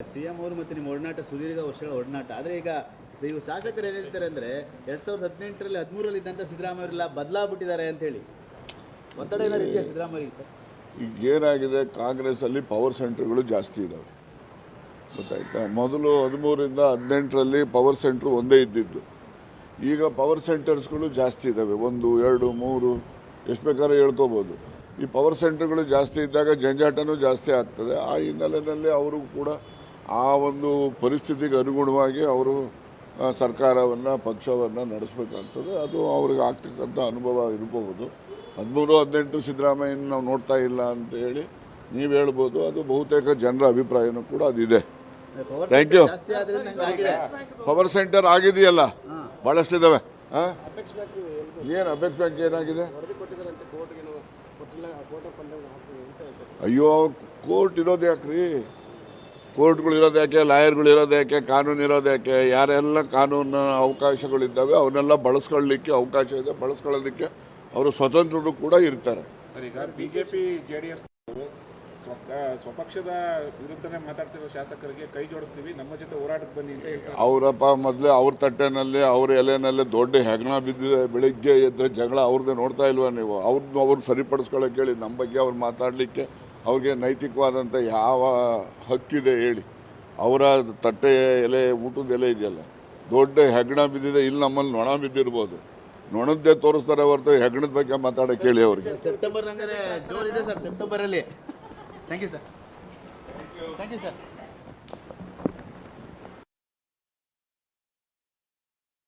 CM ಅವರು ಮತ್ತು ನಿಮ್ಮ ಒಡನಾಟ ಸುದೀರ್ಘ ವರ್ಷಗಳ ಒಡನಾಟ. ಆದರೆ ಈಗ ಇವು ಶಾಸಕರು ಏನು ಹೇಳ್ತಾರೆ ಅಂದರೆ 2018ರಲ್ಲಿ 13ರಲ್ಲಿ ಇದ್ದಂಥ ಸಿದ್ದರಾಮಯ್ಯ ಬದಲಾಗ್ಬಿಟ್ಟಿದ್ದಾರೆ ಅಂತ ಹೇಳಿ ಒತ್ತಡ ಏನಾದ್ರು ಇದೆಯಾ ಸಿದ್ದರಾಮಯ್ಯ ಸರ್? ಈಗ ಏನಾಗಿದೆ, ಕಾಂಗ್ರೆಸ್ಸಲ್ಲಿ ಪವರ್ ಸೆಂಟರ್ಗಳು ಜಾಸ್ತಿ ಇದ್ದಾವೆ, ಗೊತ್ತಾಯ್ತಾ. ಮೊದಲು 13ರಿಂದ 18ರಲ್ಲಿ ಪವರ್ ಸೆಂಟ್ರ್ ಒಂದೇ ಇದ್ದಿದ್ದು. ಈಗ ಪವರ್ ಸೆಂಟರ್ಸ್ಗಳು ಜಾಸ್ತಿ ಇದ್ದಾವೆ, 1, 2, 3 ಎಷ್ಟು ಬೇಕಾದ್ರೂ ಹೇಳ್ಕೋಬೋದು. ಈ ಪವರ್ ಸೆಂಟರ್ಗಳು ಜಾಸ್ತಿ ಇದ್ದಾಗ ಜಂಜಾಟನೂ ಜಾಸ್ತಿ ಆಗ್ತದೆ. ಆ ಹಿನ್ನೆಲೆಯಲ್ಲಿ ಅವರು ಕೂಡ ಆ ಒಂದು ಪರಿಸ್ಥಿತಿಗೆ ಅನುಗುಣವಾಗಿ ಅವರು ಸರ್ಕಾರವನ್ನು ಪಕ್ಷವನ್ನು ನಡೆಸಬೇಕಾಗ್ತದೆ. ಅದು ಅವ್ರಿಗೆ ಆಗ್ತಕ್ಕಂಥ ಅನುಭವ ಇರಬಹುದು. 13-18 ಸಿದ್ದರಾಮಯ್ಯನ ನಾವು ನೋಡ್ತಾ ಇಲ್ಲ ಅಂತ ಹೇಳಿ ನೀವು ಹೇಳ್ಬೋದು. ಅದು ಬಹುತೇಕ ಜನರ ಅಭಿಪ್ರಾಯನೂ ಕೂಡ ಅದಿದೆ. Thank you. ಪವರ್ ಸೆಂಟರ್ ಆಗಿದೆಯಲ್ಲ, ಭಾಳಷ್ಟಿದ್ದಾವೆ. ಏನು ಅಪೆಕ್ಸ್ ಬ್ಯಾಂಕ್ ಏನಾಗಿದೆ? ಅಯ್ಯೋ, ಕೋರ್ಟ್ ಇರೋದು ಯಾಕ್ರಿ? ಕೋರ್ಟ್ಗಳು ಇರೋದು ಯಾಕೆ? ಲಾಯರ್ಗಳು ಇರೋದು ಯಾಕೆ? ಕಾನೂನು ಇರೋದು ಯಾಕೆ? ಯಾರೆಲ್ಲ ಕಾನೂನು ಅವಕಾಶಗಳಿದ್ದಾವೆ ಅವನ್ನೆಲ್ಲ ಬಳಸ್ಕೊಳ್ಳಲಿಕ್ಕೆ ಅವಕಾಶ ಇದೆ, ಬಳಸ್ಕೊಳ್ಳೋದಕ್ಕೆ ಅವರು ಸ್ವತಂತ್ರರು ಕೂಡ ಇರ್ತಾರೆ. ಸರ್, ಈಗ ಬಿಜೆಪಿ ಜೆಡಿಎಸ್ ಸ್ವಪಕ್ಷದ ವಿರುದ್ಧನೇ ಮಾತಾಡ್ತಿರೋ ಶಾಸಕರಿಗೆ ಕೈ ಜೋಡಿಸ್ತೀವಿ, ನಮ್ಮ ಜೊತೆ ಹೋರಾಟಕ್ಕೆ ಬನ್ನಿ ಅಂತ ಹೇಳ್ತಾರೆ. ಅವರಪ್ಪ ಮೊದಲೇ ಅವ್ರ ತಟ್ಟೆನಲ್ಲಿ ಅವ್ರ ಎಲೆನಲ್ಲಿ ದೊಡ್ಡ ಹೆಗಣ ಬಿದ್ದಿದೆ. ಬೆಳಿಗ್ಗೆ ಎದ್ದರೆ ಜಗಳ ಅವ್ರದ್ದೇ ನೋಡ್ತಾ ಇಲ್ವಾ ನೀವು? ಅವ್ರು ಸರಿಪಡಿಸ್ಕೊಳ್ಳೋಕೆ ಹೇಳಿ. ನಮ್ಮ ಬಗ್ಗೆ ಅವ್ರು ಮಾತಾಡಲಿಕ್ಕೆ ಅವ್ರಿಗೆ ನೈತಿಕವಾದಂಥ ಯಾವ ಹಕ್ಕಿದೆ ಹೇಳಿ? ಅವರ ತಟ್ಟೆ ಎಲೆ, ಊಟದ ಎಲೆ ಇದೆಯಲ್ಲ, ದೊಡ್ಡ ಹೆಗಣ ಬಿದ್ದಿದೆ. ಇಲ್ಲಿ ನಮ್ಮಲ್ಲಿ ನೊಣ ಬಿದ್ದಿರ್ಬೋದು, ನೊಣದ್ದೇ ತೋರಿಸ್ತಾರೆ ಹೊರತು ಹೆಗಣದ ಬಗ್ಗೆ ಮಾತಾಡೋಕೆ ಹೇಳಿ ಅವ್ರಿಗೆ. ಸೆಪ್ಟೆಂಬರ್ ಜೋರಿದೆ ಸರ್, ಸೆಪ್ಟೆಂಬರಲ್ಲಿ. Thank you sir. Thank you sir.